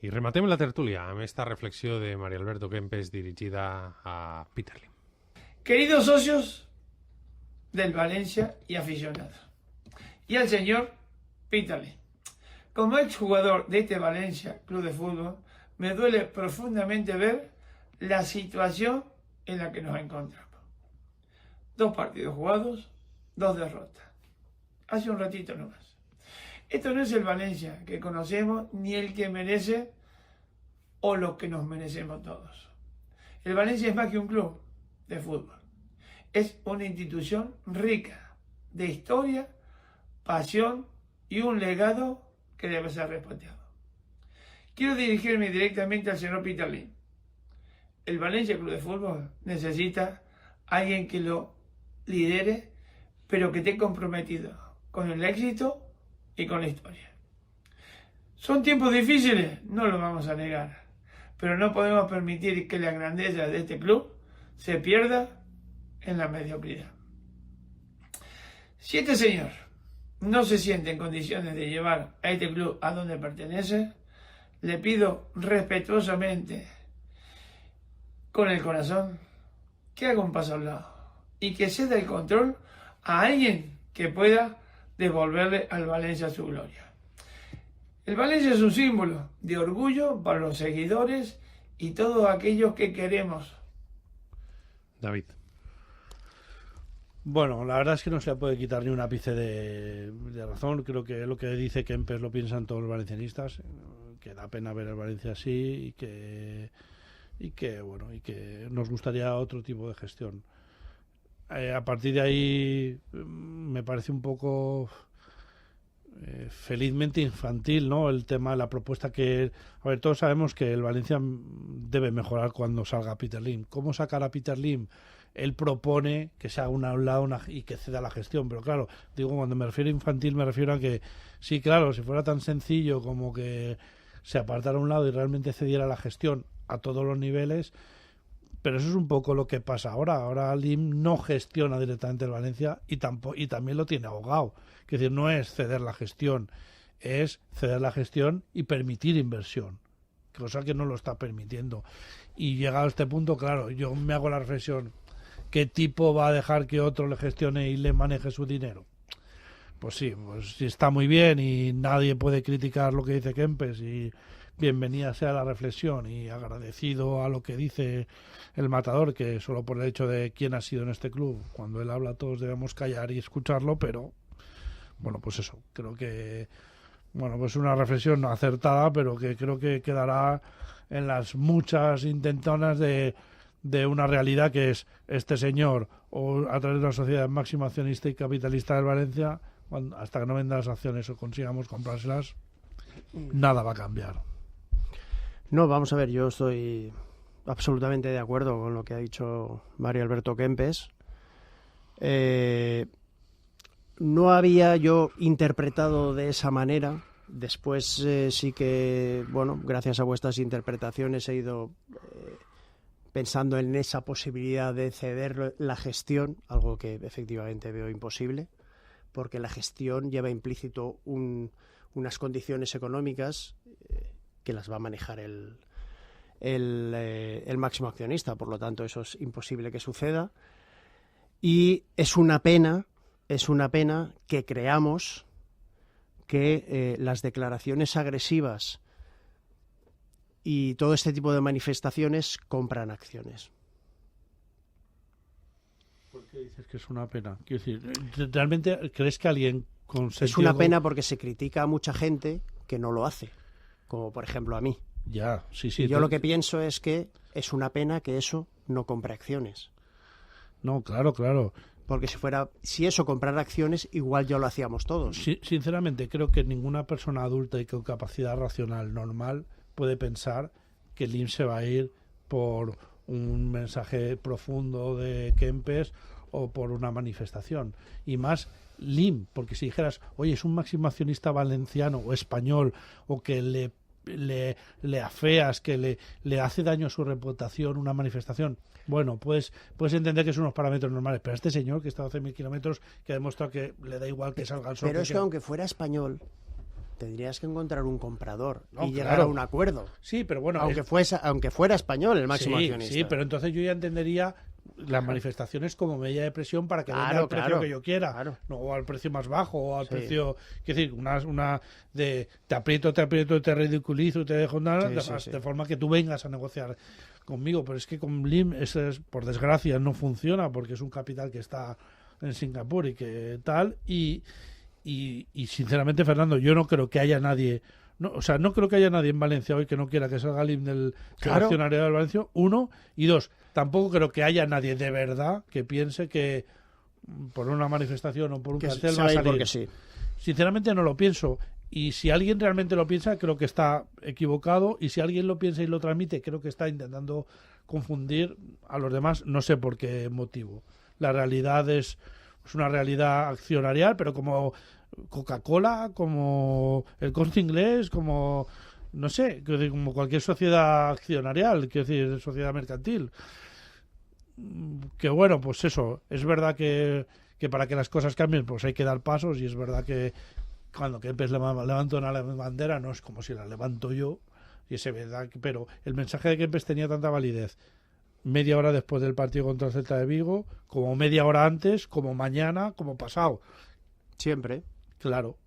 I rematem la tertúlia amb esta reflexió de María Alberto Kempes dirigida a Peter Lim. Queridos socios del Valencia y aficionados, y al señor Peter Lim, como exjugador de este Valencia Club de Fútbol, me duele profundamente ver la situación en la que nos encontramos. 2 partidos jugados, 2 derrotas. Hace un ratito nomás. Esto no es el Valencia que conocemos, ni el que merece o lo que nos merecemos todos. El Valencia es más que un club de fútbol. Es una institución rica de historia, pasión y un legado que debe ser respetado. Quiero dirigirme directamente al señor Peter Lim. El Valencia Club de Fútbol necesita a alguien que lo lidere, pero que esté comprometido con el éxito y con la historia. Son tiempos difíciles, no lo vamos a negar, pero no podemos permitir que la grandeza de este club se pierda en la mediocridad. Si este señor no se siente en condiciones de llevar a este club a donde pertenece, le pido respetuosamente, con el corazón, que haga un paso al lado y que ceda el control a alguien que pueda devolverle al Valencia su gloria. El Valencia es un símbolo de orgullo para los seguidores y todos aquellos que queremos. David. Bueno, la verdad es que no se le puede quitar ni un ápice de razón. Creo que lo que dice Kempes lo piensan todos los valencianistas, que da pena ver al Valencia así y que nos gustaría otro tipo de gestión. A partir de ahí me parece un poco felizmente infantil, ¿no? El tema, la propuesta que... A ver, todos sabemos que el Valencia debe mejorar cuando salga Peter Lim. ¿Cómo sacar a Peter Lim? Él propone que se haga un lado y que ceda la gestión, pero claro, digo, cuando me refiero a infantil me refiero a que sí, claro, si fuera tan sencillo como que se apartara a un lado y realmente cediera la gestión a todos los niveles, pero eso es un poco lo que pasa ahora Lim no gestiona directamente el Valencia y también lo tiene ahogado, es decir, no es ceder la gestión, es ceder la gestión y permitir inversión, cosa que no lo está permitiendo. Y llegado a este punto, claro, yo me hago la reflexión, ¿qué tipo va a dejar que otro le gestione y le maneje su dinero? Pues sí, pues está muy bien y nadie puede criticar lo que dice Kempes y bienvenida sea la reflexión y agradecido a lo que dice el Matador, que solo por el hecho de quién ha sido en este club, cuando él habla todos debemos callar y escucharlo, pero bueno, pues eso, creo que pues una reflexión acertada, pero que creo que quedará en las muchas intentonas de una realidad que es este señor o a través de una sociedad máxima accionista y capitalista del Valencia, hasta que no venda las acciones o consigamos comprárselas, nada va a cambiar. No, vamos a ver, yo estoy absolutamente de acuerdo con lo que ha dicho Mario Alberto Kempes. No había yo interpretado de esa manera. Después sí que, gracias a vuestras interpretaciones he ido pensando en esa posibilidad de ceder la gestión, algo que efectivamente veo imposible, porque la gestión lleva implícito unas condiciones económicas que las va a manejar el máximo accionista, por lo tanto eso es imposible que suceda y es una pena que creamos que las declaraciones agresivas y todo este tipo de manifestaciones compran acciones. ¿Por qué dices que es una pena? Quiero decir, ¿realmente crees que alguien con sentido... Es una pena porque se critica a mucha gente que no lo hace, como por ejemplo a mí. Ya, sí. Y yo lo que pienso es que es una pena que eso no compre acciones. No, claro. Porque si eso comprara acciones, igual ya lo hacíamos todos. Sí, sinceramente, creo que ninguna persona adulta y con capacidad racional normal puede pensar que Lim se va a ir por un mensaje profundo de Kempes o por una manifestación. Y más Lim, porque si dijeras, oye, es un máximo accionista valenciano o español, o que le afeas, que le hace daño a su reputación una manifestación, bueno, puedes entender que son unos parámetros normales, pero este señor que está a 12.000 kilómetros, que ha demostrado que le da igual que salga el sol. Pero es que aunque fuera español, tendrías que encontrar un comprador No, y llegar claro. a un acuerdo. Sí, pero bueno, Aunque fuera español el máximo sí, accionista. sí, pero entonces yo ya entendería las manifestaciones como medida de presión para que venda Claro, al precio claro, que yo quiera, claro. no al precio más bajo o al Sí. precio, quiero decir, una de te aprieto, te ridiculizo, te dejo nada, Sí, sí, sí. de forma que tú vengas a negociar conmigo, pero es que con Blim por desgracia no funciona porque es un capital que está en Singapur y que tal y sinceramente, Fernando, yo no creo que haya nadie. No, o sea, no creo que haya nadie en Valencia hoy que no quiera que salga Lim del Claro. accionariado del Valencia, uno, y dos, tampoco creo que haya nadie de verdad que piense que por una manifestación o por un Que cartel se va a va a ir salir. porque sí. Sinceramente no lo pienso. Y si alguien realmente lo piensa, creo que está equivocado. Y si alguien lo piensa y lo transmite, creo que está intentando confundir a los demás, no sé por qué motivo. La realidad es una realidad accionarial, pero como Coca-Cola, como el Corte Inglés, como, no sé, como cualquier sociedad accionarial, quiero decir, sociedad mercantil. Que bueno, pues eso, es verdad que para que las cosas cambien, pues hay que dar pasos, y es verdad que cuando Kempes levanta una bandera, no es como si la levanto yo, y es verdad pero el mensaje de Kempes tenía tanta validez media hora después del partido contra el Celta de Vigo, como media hora antes, como mañana, como pasado. Siempre. Claro,